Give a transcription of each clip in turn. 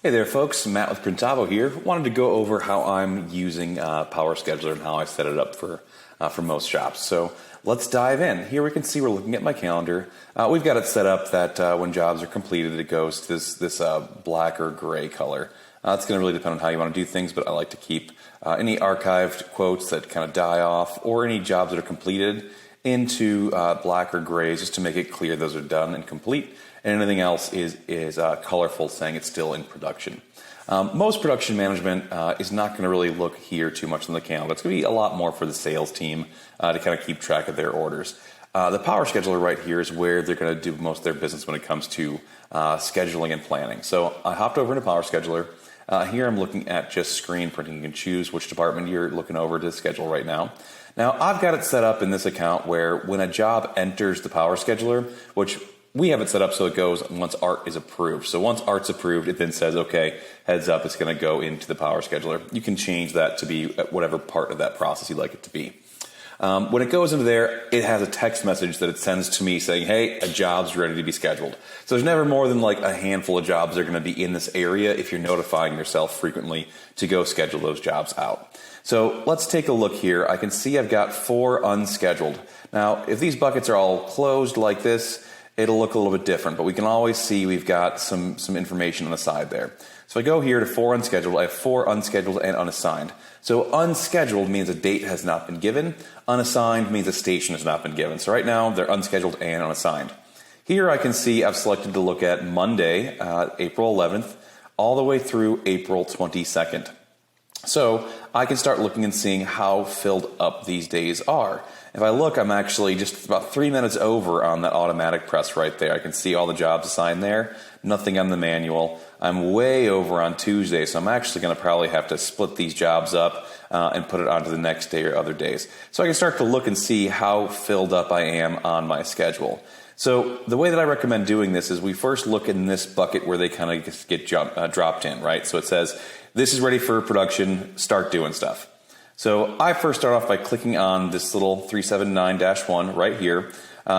Hey there folks, Matt with Printavo here. Wanted to go over how I'm using Power Scheduler and how I set it up for most shops. So let's dive in. Here we can see we're looking at my calendar. We've got it set up that when jobs are completed it goes to this black or gray color. It's going to really depend on how you want to do things, but I like to keep any archived quotes that kind of die off or any jobs that are completed into black or grays just to make it clear those are done and complete. And anything else is colorful, saying it's still in production. Most production management is not going to really look here too much on the calendar. It's going to be a lot more for the sales team to kind of keep track of their orders. The Power Scheduler right here is where they're going to do most of their business when it comes to scheduling and planning. So I hopped over into Power Scheduler. Here I'm looking at just screen printing. You can choose which department you're looking over to schedule right now. Now I've got it set up in this account where when a job enters the Power Scheduler, which we have it set up so it goes once art is approved. So once art's approved, it then says, okay, heads up, it's going to go into the Power Scheduler. You can change that to be whatever part of that process you'd like it to be. When it goes into there, it has a text message that it sends to me saying, hey, a job's ready to be scheduled. So there's never more than like a handful of jobs that are going to be in this area if you're notifying yourself frequently to go schedule those jobs out. So let's take a look here. I can see I've got 4 unscheduled. Now, if these buckets are all closed like this, it'll look a little bit different, but we can always see we've got some information on the side there. So I go here to 4 unscheduled. I have 4 unscheduled and unassigned. So unscheduled means a date has not been given. Unassigned means a station has not been given. So right now they're unscheduled and unassigned. Here I can see I've selected to look at Monday, April 11th, all the way through April 22nd. So I can start looking and seeing how filled up these days are. If I look, I'm actually just about 3 minutes over on that automatic press right there. I can see all the jobs assigned there, nothing on the manual. I'm way over on Tuesday, so I'm actually going to probably have to split these jobs up and put it onto the next day or other days. So I can start to look and see how filled up I am on my schedule. So the way that I recommend doing this is we first look in this bucket where they kind of get dropped in, right? So it says, this is ready for production, start doing stuff. So I first start off by clicking on this little 379-1 right here.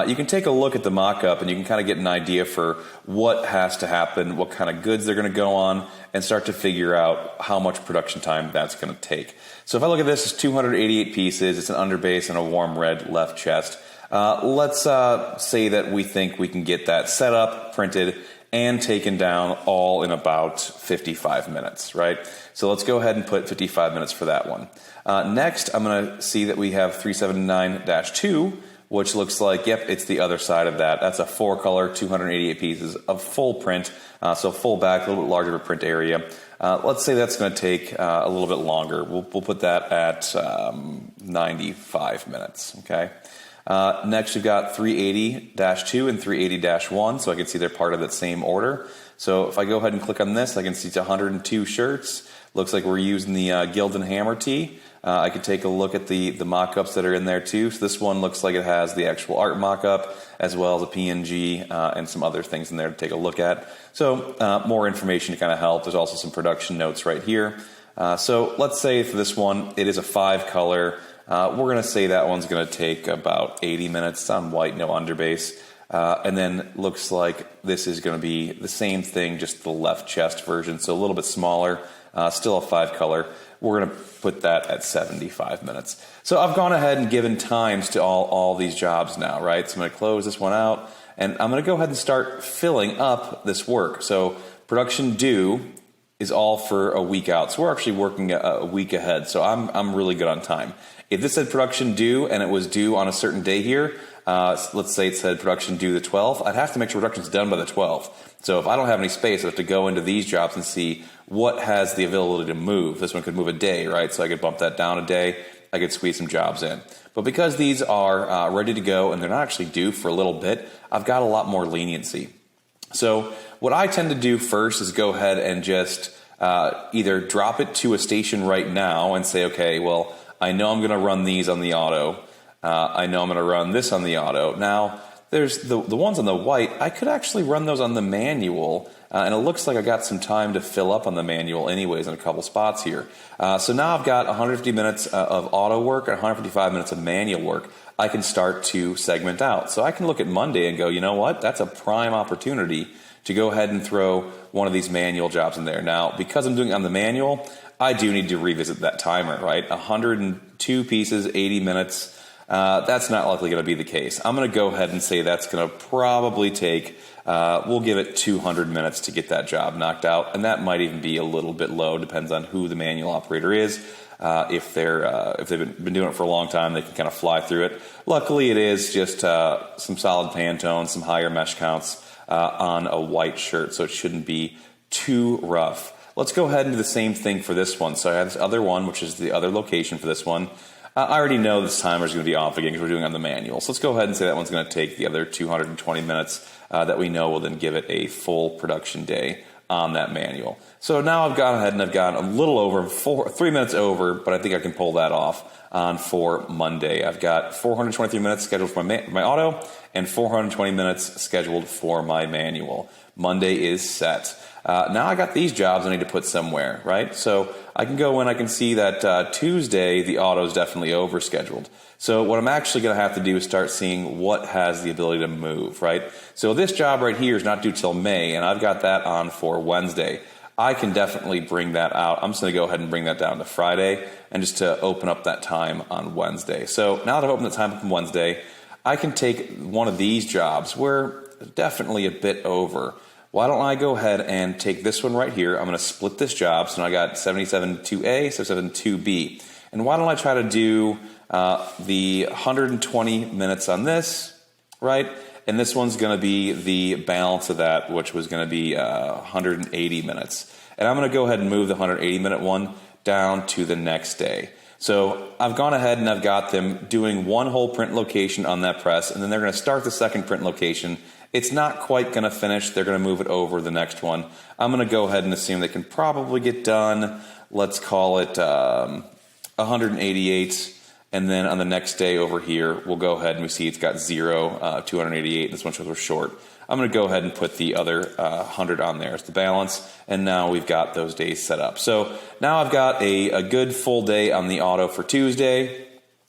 You can take a look at the mock-up and you can kind of get an idea for what has to happen, what kind of goods they're going to go on, and start to figure out how much production time that's going to take. So if I look at this, it's 288 pieces, it's an underbase and a warm red left chest. Let's say that we think we can get that set up, printed, and taken down all in about 55 minutes, right? So let's go ahead and put 55 minutes for that one. Next, I'm going to see that we have 379-2, which looks like, yep, it's the other side of that. That's a 4-color, 288 pieces of full print, so full back, a little bit larger of a print area. Let's say that's going to take a little bit longer. We'll put that at 95 minutes, okay? Next, we've got 380-2 and 380-1, so I can see they're part of that same order. So if I go ahead and click on this, I can see it's 102 shirts. Looks like we're using the Guild and Hammer tee. I could take a look at the mock-ups that are in there too. So this one looks like it has the actual art mock-up as well as a PNG and some other things in there to take a look at. So more information to kind of help. There's also some production notes right here. So let's say for this one, it is a 5-color. We're going to say that one's going to take about 80 minutes on white, no underbase. And then looks like this is going to be the same thing, just the left chest version, so a little bit smaller, still a 5-color. We're going to put that at 75 minutes. So I've gone ahead and given times to all these jobs now, right? So I'm going to close this one out, and I'm going to go ahead and start filling up this work. So production due is all for a week out. So we're actually working a week ahead. So I'm really good on time. If this said production due and it was due on a certain day here, let's say it said production due the 12th, I'd have to make sure production's done by the 12th. So if I don't have any space, I have to go into these jobs and see what has the availability to move. This one could move a day, right? So I could bump that down a day. I could squeeze some jobs in. But because these are ready to go and they're not actually due for a little bit, I've got a lot more leniency. So what I tend to do first is go ahead and just either drop it to a station right now and say, okay, well, I know I'm going to run these on the auto. I know I'm going to run this on the auto. Now, there's the ones on the white. I could actually run those on the manual, and it looks like I got some time to fill up on the manual anyways in a couple spots here. So now I've got 150 minutes of auto work and 155 minutes of manual work. I can start to segment out. So I can look at Monday and go, you know what? That's a prime opportunity to go ahead and throw one of these manual jobs in there. Now, because I'm doing it on the manual, I do need to revisit that timer, right? 102 pieces, 80 minutes. That's not likely going to be the case. I'm going to go ahead and say that's going to probably take, we'll give it 200 minutes to get that job knocked out. And that might even be a little bit low, depends on who the manual operator is. If they've been doing it for a long time, they can kind of fly through it. Luckily, it is just some solid Pantone, some higher mesh counts on a white shirt, so it shouldn't be too rough. Let's go ahead and do the same thing for this one. So I have this other one, which is the other location for this one. I already know this timer is going to be off again because we're doing it on the manual. So let's go ahead and say that one's going to take the other 220 minutes that we know will then give it a full production day on that manual. So now I've gone ahead and I've gone a little over 3 minutes over, but I think I can pull that off on for Monday. I've got 423 minutes scheduled for my auto and 420 minutes scheduled for my manual. Monday is set. Now I got these jobs I need to put somewhere, right? So I can go in, I can see that Tuesday the auto is definitely overscheduled. So what I'm actually going to have to do is start seeing what has the ability to move, right? So this job right here is not due till May, and I've got that on for Wednesday. I can definitely bring that out. I'm just going to go ahead and bring that down to Friday and just to open up that time on Wednesday. So now that I've opened the time up on Wednesday, I can take one of these jobs. We're definitely a bit over. Why don't I go ahead and take this one right here? I'm going to split this job. So now I got 77.2A, 77.2B. And why don't I try to do the 120 minutes on this, right? And this one's going to be the balance of that, which was going to be 180 minutes. And I'm going to go ahead and move the 180 minute one down to the next day. So I've gone ahead and I've got them doing one whole print location on that press, and then they're going to start the second print location. It's not quite going to finish. They're going to move it over the next one. I'm going to go ahead and assume they can probably get done, let's call it 188. And then on the next day over here, we'll go ahead and we see it's got 288. This one shows we're short. I'm going to go ahead and put the other 100 on there as the balance. And now we've got those days set up. So now I've got a good full day on the auto for Tuesday.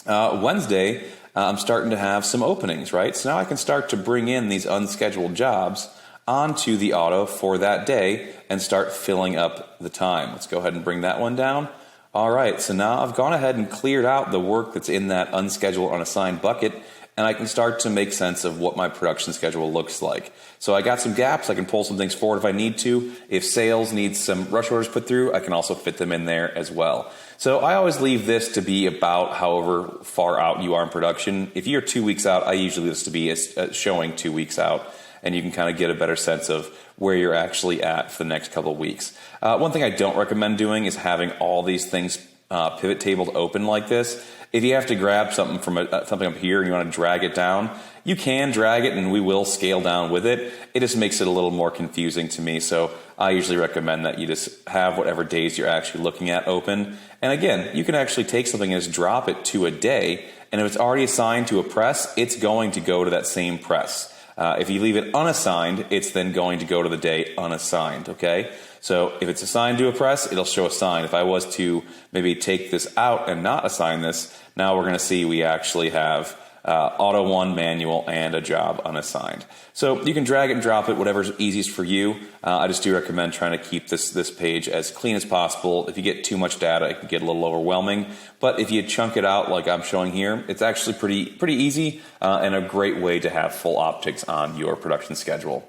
Wednesday, I'm starting to have some openings, right? So now I can start to bring in these unscheduled jobs onto the auto for that day and start filling up the time. Let's go ahead and bring that one down. All right, so now I've gone ahead and cleared out the work that's in that unscheduled unassigned bucket, and I can start to make sense of what my production schedule looks like. So I got some gaps. I can pull some things forward if I need to. If sales needs some rush orders put through, I can also fit them in there as well. So I always leave this to be about however far out you are in production. If you're 2 weeks out, I usually leave this to be showing 2 weeks out, and you can kind of get a better sense of where you're actually at for the next couple of weeks. One thing I don't recommend doing is having all these things pivot tabled open like this. If you have to grab something from something up here and you want to drag it down, you can drag it and we will scale down with it. It just makes it a little more confusing to me. So I usually recommend that you just have whatever days you're actually looking at open. And again, you can actually take something and just drop it to a day. And if it's already assigned to a press, it's going to go to that same press. If you leave it unassigned, it's then going to go to the day unassigned, okay? So if it's assigned to a press, it'll show assigned. If I was to maybe take this out and not assign this, now we're going to see we actually have auto one, manual, and a job unassigned. So you can drag it and drop it, whatever's easiest for you. I just do recommend trying to keep this page as clean as possible. If you get too much data, it can get a little overwhelming. But if you chunk it out like I'm showing here, it's actually pretty easy and a great way to have full optics on your production schedule.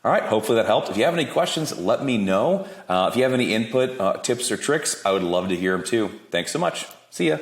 All right, hopefully that helped. If you have any questions, let me know. If you have any input, tips, or tricks, I would love to hear them too. Thanks so much. See ya.